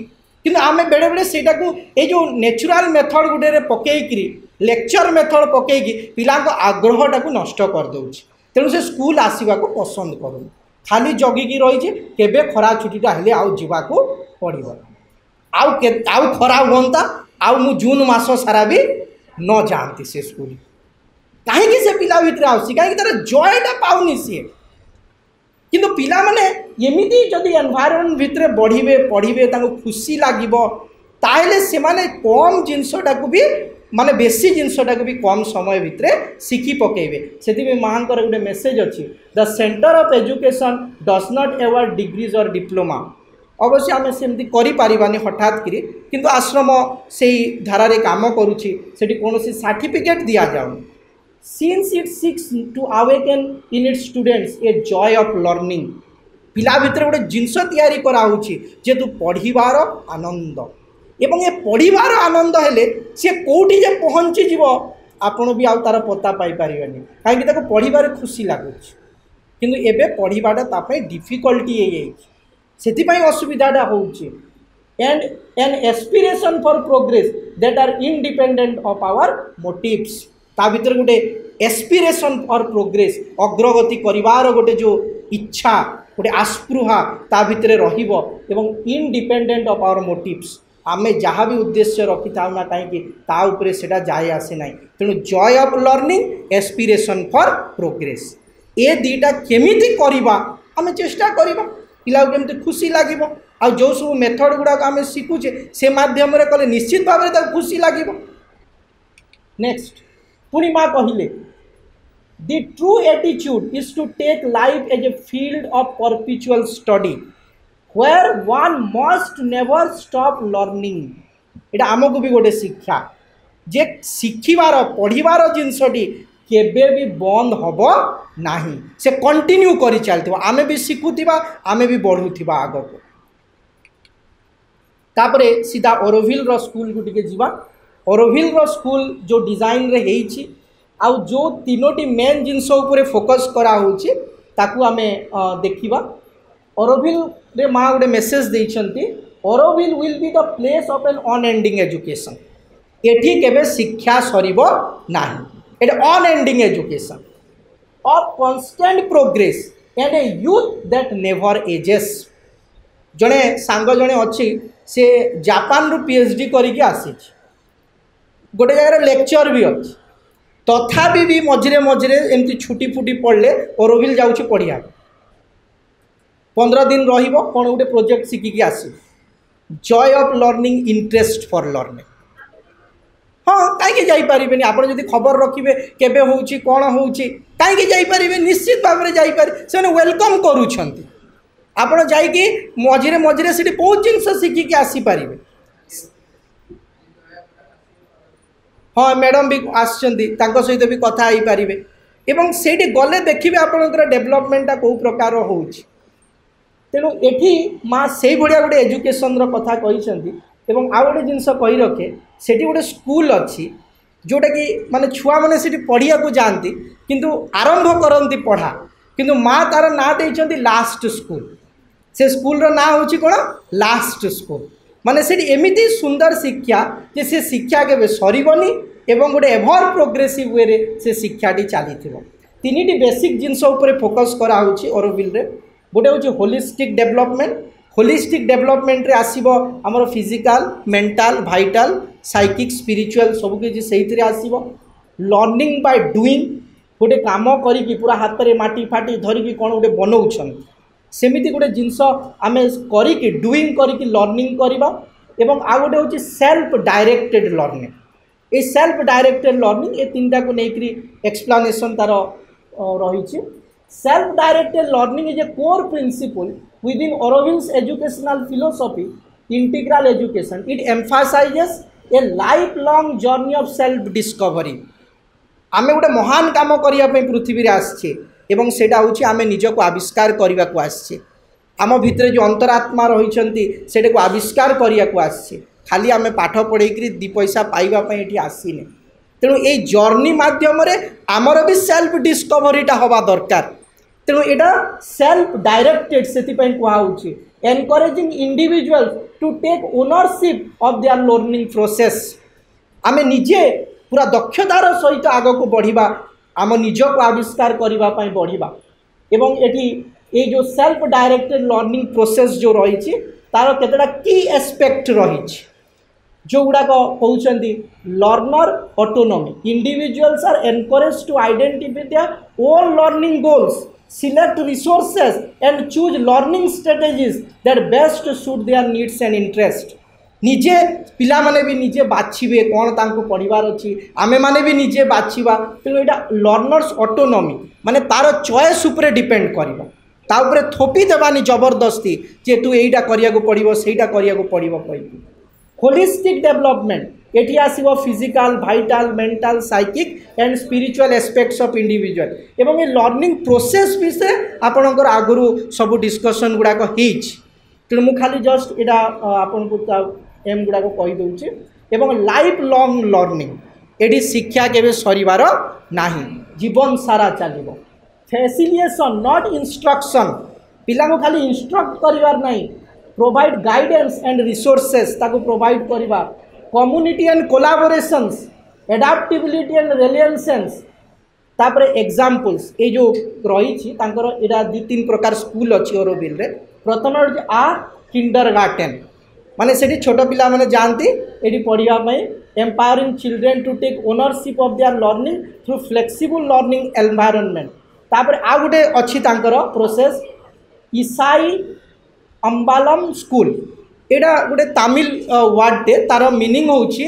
किंतु आम बेले बेले सेटा को ये जो नेचुरल मेथड गोटे पकईकि लेक्चर मेथड पकईकि पिला आग्रहटा को नष्ट करदे तेणु से स्कूल आसवा को पसंद करूँ खाली जगिकी रही केबे खरा छुट्टीटा हेले आउ जीवाको पड़िबो आउ खरा हुंता आउ मु जून मास सारा भी न जानती से स्कूल कहीं से पिला भितर आसी कहीं तार जयटा पाउनी सी किंतु पिला माने एमिति जदि एनवायरनमेंट भितर बढ़िबे पढ़िबे ताको खुशी लागिबो ताइले से माने कम जिनसटा को भी माने बेसी जिनसटा को भी कम समय भितर शिखी पकेबे सेति मानकर गोटे मेसेज अच्छी the centre of education does not award degrees और डिप्लोमा अवश्य आम सेमती करें हठात करी किंतु आश्रम से धारारे काम करुँची सेठी कौन सर्टिफिकेट दि जाऊँ since it seeks to awaken in its students a joy of learning पिला भितर गोटे जिनस तैयारी कराऊँची जेतु पढ़िबार आनंद एवं ये पढ़िबार आनंद हेले सी कौटी जे पहुँची जीव आपण भी आउ तार पता पाई पारिबानी कहीं ताको पढ़िबार खुशी लगुच किंतु एबे पढ़िबाटा तापई डिफिकल्टी से असुविधाटा होउची and an aspiration for progress that are independent of our motives ता भीतर गोटे एस्पिरेशन फॉर प्रोग्रेस अग्रगति करिवार गोटे जो इच्छा गोटे आस्पृहा ता भीतर रहिबो एवं इंडिपेंडेंट ऑफ आवर मोटिव्स आमे जहाँ भी उद्देश्य रखी था ना कहीं ता उपरे सेटा जाए आसे ना तेणु joy of learning aspiration for progress ए दीटा केमिति करिबा आमे चेष्टा करिबा पिला केमती खुशी लगे आ जो सब मेथड गुड़ाक आम शिखुचे से मध्यम कले निश्चित भाव में खुशी लगे। नेक्स्ट पुणी माँ कहले the true attitude is to take life as a field of perpetual study where one must never stop learning एटा आमको भी गोटे शिक्षा जे शिखिबार पढ़िबार जिनसटी केबे भी बंद हब नाही से कंटिन्यू करी चलथिबा आमे भी शिखुथिबा आमे भी बढ़ुथिबा आगो को तापरे सीधा ऑरोविल रो स्कूल को टिके जीवा ऑरोविल रो स्कूल जो डिजाइन रे हेइछि आ जो तीनोटी मेन जिनस उपरे फोकस करा होछि ताकू आमे देखिबा ऑरोविल रे मां गोटे मेसेज देइछंती Auroville will be the place of an unending education एठी केबे शिक्षा सरीबो नाही An unending education of constant progress and a youth that never ages जड़े सांग जड़े अच्छी से जापान रु PhD करके आसी गोटे जगह लेक्चर भी अच्छी तथापि भी मझे मझे एमती छुट्टी फुटी पड़े ऑरोविल जाऊँ पढ़िया 15 दिन रहिबो कौन गोटे प्रोजेक्ट शिखिकी आसी Joy of learning interest for learning हाँ कहीं जापारे आप खबर रखिए केबे होउची कौन होउची कहीं जापारे निश्चित भाव में जापारे से वेलकम करुँच आप मझे मझे से बहुत जिनस शिखिकी आसीपारे हाँ मैडम भी आसता सहित भी कथा हो पारे एवं से गले देखिए आपंकर डेभलपमेंटा कौ प्रकार हो तेणु ये माँ से भाया गोटे एजुकेशन कथा कही एवं आउ गोटे जिनस कही रखे सेठी गोटे स्कूल अच्छी जोटा कि माने छुआ मैंने से पढ़िया को जाती किंतु आरंभ करती पढ़ा किंतु माँ तार ना देइछंती लास्ट स्कूल से स्कूल ना होची कौन लास्ट स्कूल माने से एमिति सुंदर शिक्षा जे से शिक्षा के सरबनी एवं गोटे एभर प्रोग्रेसिव वे रे से शिक्षाटी चली तीन बेसिक जिनस उपर फोकस करा होची ऑरोविल रे गोटे हूँ होलिस्टिक डेभलपमेंट होलिस्टिक डेभलपमेंट रे आसीबो हमर physical mental vital psychic spiritual सब किसी से आसीबो लर्निंग बाय डुईंग गोटे काम करी पूरा हाथ में माटी फाटी धरिकी कौन गोटे बनाऊँ सेमिति गोटे जिनस आम करी डुईंग करी लर्निंग करवा एवं आ गोटे हूँ सेल्फ डायरेक्टेड लर्निंग ये सेल्फ डायरेक्टेड लर्निंग ये तीन टाक नहीं एक्सप्लानेशन तार रही self directed learning is a core principle within Auroville's educational philosophy integral education it emphasizes a life long journey of self discovery आमे गोटे महान काम करने पृथ्वी आसछे एवं सेटा होछि आमे निजको आविष्कार करने को आसछे आम भितर जो अंतरात्मा रही को आविष्कार करने को आसछे खाली आमे पाठ पढ़ेकरी दी पैसा पाइबापी ये आसीने तेणु ये जर्नी मध्यम आमर भी सेल्फ डिस्कवरीटा हवा दरकार तेणु यहाँ सेल्फ डायरेक्टेड से कहुच्छे encouraging individual to take ownership of their learning process आमे निजे पूरा दक्षतार सहित आग को बढ़िबा आम निज को आविष्कार करने बढ़िबा एवं ये जो सेल्फ डायरेक्टेड लर्निंग प्रोसेस जो रही तार केतटा की एस्पेक्ट रही जो गुड़ाक कहते learner autonomy individuals are encourage to identify their own learning goals select resources and choose learning strategies that best suit their needs and interest निजे पिला माने भी निजे बाछिबे कौन तांको पढ़िबार अछि आमे माने भी निजे बाछिबा तेणु एटा लर्नर्स ऑटोनॉमी माने तार चॉइस उपरे डिपेंड करबा ता उपरे थोपी देबानी जबरदस्ती जे तू एइटा करिया को पड़िबो सेइटा करिया को पड़िबो कहि होलिस्टिक डेवलपमेंट एठी आसीबो physical vital mental psychic and spiritual aspects of individual एवं ए लर्निंग प्रोसेस विषय आपनकर आगुरु सब डिस्कशन गुडा को हिच तेणु मु खाली जस्ट एटा आपन को एम गुडा को कहि दउची एवं लाइफ लॉन्ग लर्निंग एडी शिक्षा केबे सरीबार नाही जीवन सारा चलिबो फैसिलिटेशन नॉट इंस्ट्रक्शन पिला को खाली इंस्ट्रक्ट करिवार नाही प्रोवाइड गाइडेंस एंड रिसोर्सेस ताको प्रोवाइड करवा community and collaborations adaptability and relations तापर एग्जांपल्स ये जो रही एटा दु तीन प्रकार स्कूल अच्छी ऑरोविल रे प्रथम आ किंडरगार्टन माने सेठी छोट पिला माने जानती एटी पढ़िया empowering children to take ownership of their learning through flexible learning environment तापर आ गुटे अच्छी तांकर प्रोसेस ईसाई अम्बालम स्कूल एटा गोटे तमिल वर्ड टे तार मीनिंग होची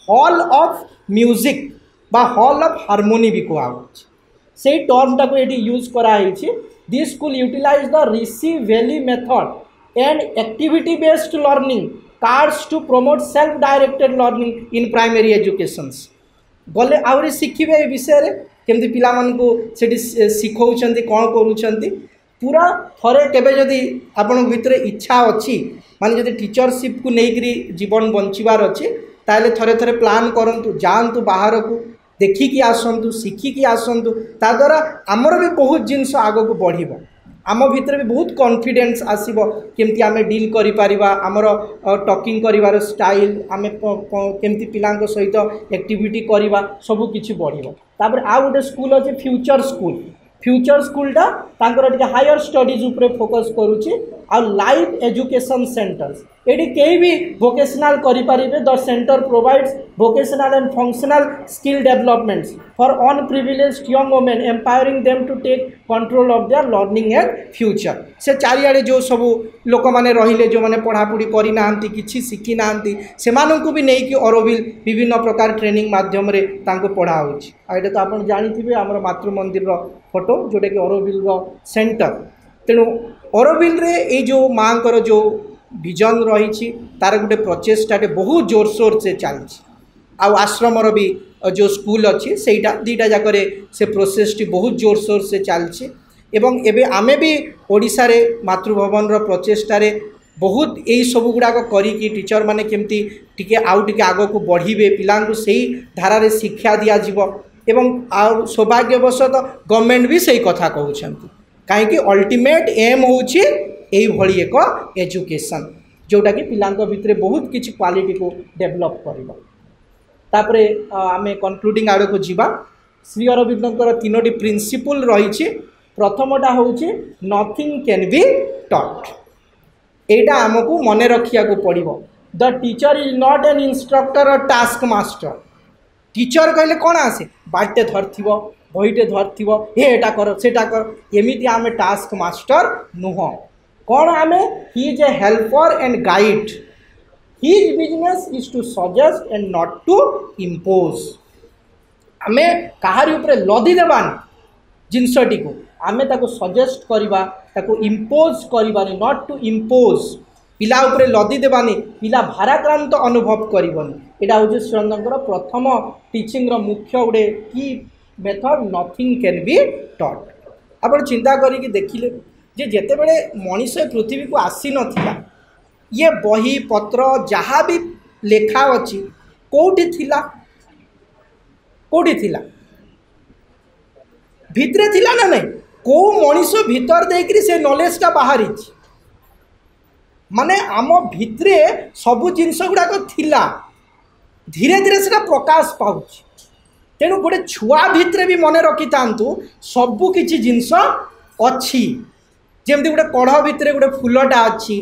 हॉल ऑफ म्यूजिक बा हॉल ऑफ हार्मोनी भी कहुच्छे से टर्मटा को ये यूज कराई this school utilize the Rishi Valley method and activity based learning cards to promote self directed learning in primary educations गले आहरी शिखिबे विषय रे केमती पिला मानकु सेठी शिखौछंती कोन करूछंती पूरा थरे केबे जदि आपण भितर इच्छा अच्छी माने जदि टीचरशिप को लेकरी जीवन बंचिबार अच्छी ताले थरे थरे प्लान करंतु जानतु बाहर को देखिकी आसतु शिखिकी आसतु ता द्वारा आमर भी बहुत जिनस आग को बढ़िबो आम भितर भी बहुत कॉन्फिडेंस आसीबो केमती आमे डील करि परिबा आमर टॉकिंग करिवार स्टाइल आमे केमती पिलांक सहित एक्टिविटी करिबा सब किछि बढ़िबो तापर आ गोटे स्कूल अछि फ्यूचर स्कूलटा तांकर टिके हायर स्टडीज उपरे फोकस करूची आ लाइफ एजुकेशन सेंटर्स एडी केही भी वोकेशनल करि परिबे the center provides vocational and functional skill developments for underprivileged young women empowering them to take control of their learning and future से चारियाडे जो सब लोक माने रहिले जो माने पढ़ापढ़ी करि नांती किछि शिखि नांती सेमानंकु भी नेकी ऑरोविल विभिन्न प्रकार ट्रेनिंग माध्यम रे तांको पढ़ा होछि आ एटा तो आपण जानिथिबे हमर मातृ मंदिर रो फोटो जोटे कि ऑरोविल रो सेंटर तेणु ऑरोविल रे ए जो मांकर जो विजन रही तार गोटे प्रचेष्टाटे बहुत जोरसोर से चलती आश्रमर भी जो स्कूल अच्छी सेटा दीटा जाकर से प्रोसेसटी बहुत जोरसोर से चलती एवं एबे आमे भी ओडिशा रे मातृभवन प्रचेष्टारे बहुत यही सब गुड़ाक करी टीचर माने केमती टिके आउ टिके आग को बढ़िबे पिलांकु सेही धारा रे शिक्षा दिया जीवो एवं आउ सौभाग्यवशत गवर्नमेंट भी सही कथा कहउछंती काहेकि अल्टीमेट एम होउछि एही भली एक एजुकेशन जोटा कि पिलांक भितरे बहुत किछि क्वालिटी को डेवलप करिबा तापरे आमे कंक्लूडिंग आड़ को जीवा श्री अरविंदर तीनोटी प्रिंसिपल रही प्रथमटा होउछि नथिंग कैन बी टॉट एटा आमको मने रखिया को पड़िबो the teacher is not an instructor or task master teacher कहले कौन आसे बाटे धरथिबो बहीटे धरथिबो हे एटा कर सेटा कर एमिति आमे टास्क मास्टर नुह कौन आमे he is a helper and guide his business is to suggest and not to impose आमे कहारी ऊपर लदी देबानी जिनसटी को आमे ताको सजेस्ट करवा ताको इम्पोज करवानी नॉट टू इम्पोज पिला उपरे लदी देबानी पिला भाराक्रांत अनुभव करबनी एटा हूँ सुरेंद्र प्रथम टीचिंग रो मुख्य गोटे की method nothing can be taught आप चिंता करिक देखिले जे जेते बेले मनीष पृथ्वी को आसी नथिला ये बही पत्र जहाँ भी लेखा अच्छी कोठी थिला कोठी थिला भितरे थिला ना नहीं को मनीष भीतर देकरी से नॉलेजटा बाहरी माने आम भितरे सबू जिनस गुड़ाक थिला धीरे धीरे से प्रकाश पाउछ तेणु गोटे छुआ भितरे भी मन रखी था सबू किछि जिनस अच्छी जमती गोटे कढ़ भितरे गोटे फूलटा अच्छी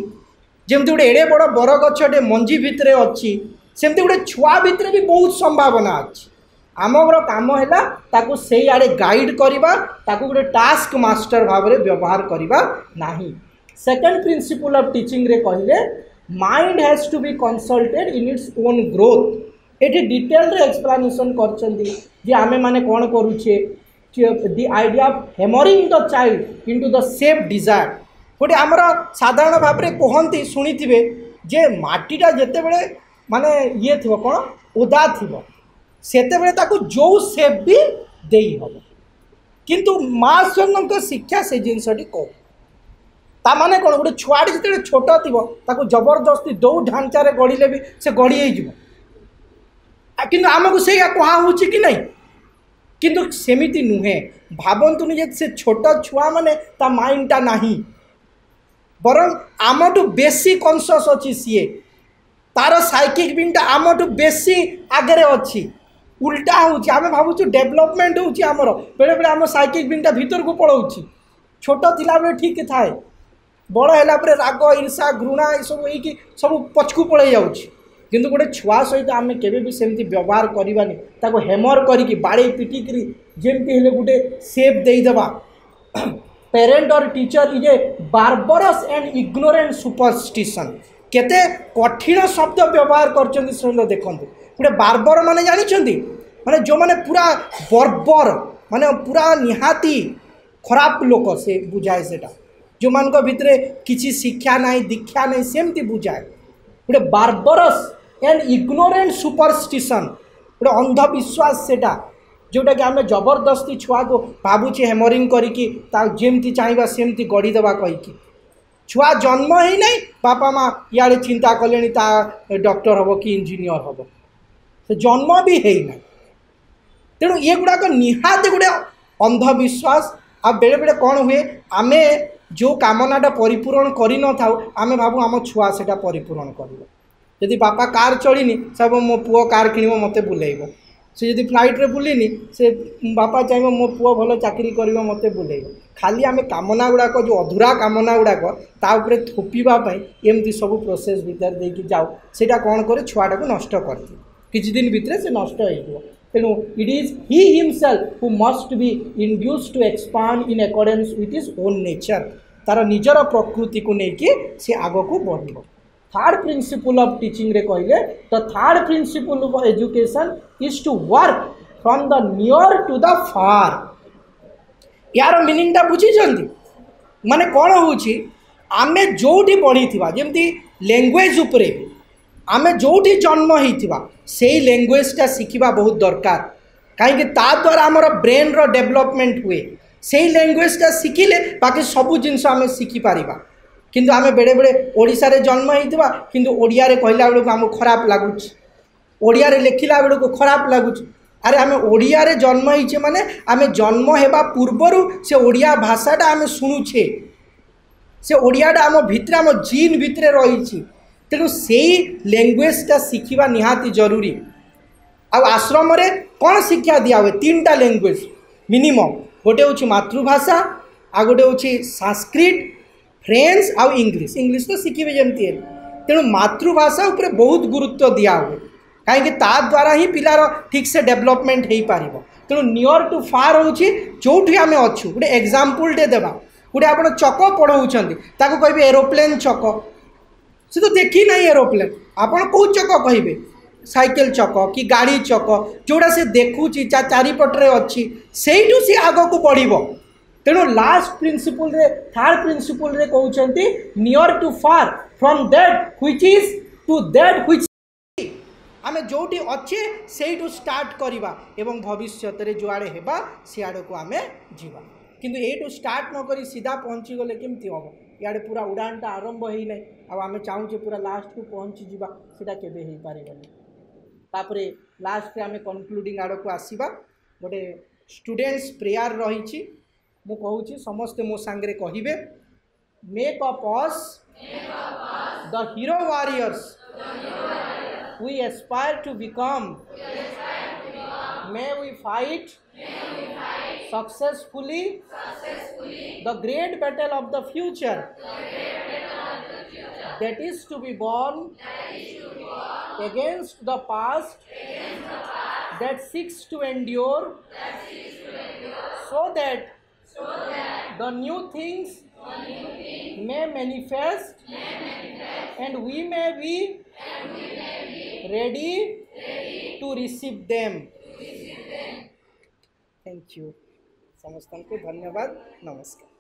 जमती गोटे एड़े बड़ बरगछटे मंजी भितरे अच्छी सेमती गोटे छुआ भितरे भी बहुत संभावना अच्छी आमर काम है ताकू से आड़े गाइड करवा ताकू गोटे टास्क मास्टर भाव में व्यवहार करवा नाही। सेकेंड प्रिंसिपल ऑफ टीचिंग रे कहले mind has to be consulted in its own growth एटी डिटेल रे एक्सप्लेनेशन करछंदी जे आमे माने कोन करूछे the idea of hammering the child into the shape desire गोटे आमर साधारण भाव में कहती शुणिथिबे जे माटीटा जेते बेले माने ये थिबो कोन ओदा थिबो सेते बेले ताकू जो सेफ भी देई हबो किंतु माँ शिक्षा से जिनसटी कौ ता माने कौन गोटे छुआटी जिते छोट थी ताकू जबरदस्ती दौ ढांचारे गढ़ले भी से गढ़ी किंतु आमको से कहा कि नहीं किंतु सेमिति नुहे भावतुनि जे से छोट छुआ माने ता माइंडटा नाही बरं आमठू बेसी कॉन्शियस अच्छी सी तार साइकिक बिंगटा आमठू बेसी आगे अच्छी उल्टा होची आमे भावुछु डेवलपमेंट होची हमर बेले बेले आम साइकिक बिंगटा भीतर को पळौची छोट थिला बेले ठीक थाए बड़ हैला परे राग ईर्षा घृणा ये सब होई सब पछकू पळै जाउची किंतु गोटे छुआ सहित आम केबे भी सेमती व्यवहार करवानी ताको हेमर करिकी बाड़े पिटिकी जेमती हेले गोटे सेफ देई देबा पेरेंट और teacher is a बार्बरस and ignorant superstition केते कठिन शब्द व्यवहार करछन्ती सुंदर देखंतु गोटे बार्बर माने जानिछन्ती माने जो माने पूरा बर्बर माने पूरा निहाती खराब लोक से बुझाए सेटा जो मान भितरे किसी शिक्षा नहीं दीक्षा नहीं सेमती बुझाए गोटे बार्बरस एंड इग्नोरेंट सुपरस्टिशन गोटे अंधविश्वास सेटा जोटा कि आम जबरदस्ती छुआ को भावुचे हेमरिंग करिकी जेमती चाहिए सेमती गढ़ीदेवा कहीकि छुआ जन्म ही नहीं बापा माँ इे चिंता कले डॉक्टर हम कि इंजीनियर हम से जन्म भी है ना तेणु ये गुड़ाक निहाती गोटे अंधविश्वास आ बेले बेले कौन हुए आमे जो कामनाटा परिपूरण करि न थाउ आमे भाबु आम छुआ सेटा परिपूरण कर जदि बापा कार चलिनी सब मो पुओ कार किणव मते बुलेइबो से जदि फ्लाइट रे बुलिनी से बापा चाहिए मो पुओ भल चाकरी कर मते बुलेइबो खाली आमे कामना गुड़ाक जो अधूरा कामना गुड़ाक ताऊपर थोपिबाई एमती सब प्रोसेस भीतर देकी जाओ सेटा कौन करे छुआटा को नष्ट कर किछि दिन भितर से नष्ट हो तेणु it is he himself who must be induced to expand in accordance with his own nature तार निजर प्रकृति को लेकिन से आग को बढ़ थर्ड प्रिंसिपल ऑफ टीचिंग रे कहले the third principle of education is to work from the near to the far यार मीनिंगटा बुझी माने कौन होची आमे जोठी बढ़ी थिबा जेमती लैंग्वेज उपरे आमे जोठी जन्म होइथिबा सेही लैंग्वेजटा शिखिबा बहुत दरकार कहीं द्वारा आमर ब्रेन रो डेवलपमेंट हुए से लैंग्वेजटा शिखिले बाकी सबू जिनस आम शिखिपर किंतु आमे बेले बेले ओडिशा रे जन्म होइथिबा किंतु ओडिया रे कहला बेलू आमको खराब लगुच ओडिया रे लेखिला बेलू खराब लगुच अरे आमे ओडिया रे जन्म होइछे माने आमे जन्म हेबा पूर्वरु से ओडिया भाषाटा आमे शुणुछे से ओडियाटा आम भितरे आम जीन भितरे रही तेणु से लैंग्वेजटा शिखिबा निहाती जरूरी आश्रम रे कौन शिक्षा दिया हुए तीन टा लैंग्वेज मिनिमम गोटे हूँ मातृभाषा आ गोटे हूँ संस्कृत फ्रेंच आउ इंग्लिश इंग्लिश तो शिखिबे जमती है तेणु मातृभाषा उपरे बहुत गुरुत्व दिया हुए कहीं द्वारा ही पिलार ठीक से डेवलपमेंट हो पार। तेणु नियर टू फार हूँ जो आम अच्छू गोटे एग्जाम्पल टे देवा। गोटे आप चक पढ़ाऊँच कहे एरोप्लेन चक, से तो देखी ना एरोप्लेन, आपड़ कौ चक कहे साइकेल चक कि गाड़ी चक जोड़ा से देखुची चारिपटे अच्छी से आग को बढ़। तेणु लास्ट प्रिंसिपल रे थर्ड प्रिंसिपल रे कहते near to far from that which is to that which आमे जोटी अच्छे से स्टार्ट करवा एवं भविष्य जुआड़े हेबा सियाड़ को आमे जीवा। किंतु ये स्टार्ट न करी सीधा पहुँची गले केमती हम इे पूरा उड़ानटा आरंभ हो ना आम चाहूचे पूरा लास्ट को पहुँची जावा सीटा केबे हो पारेबनी। तापरे लास्ट आम कनक्लूडिंग आड़ को आसवा। गोटे स्टूडेंट्स प्रेयर रही मु कहूँ समस्ते मो सांगे कहे make up us the hero warriors we aspire to become, may we fight successfully the great battle of the future that is to be born against the past that seeks to endure so that the new things may manifest and we may be ready to receive them. Thank you. समस्त को धन्यवाद। नमस्कार।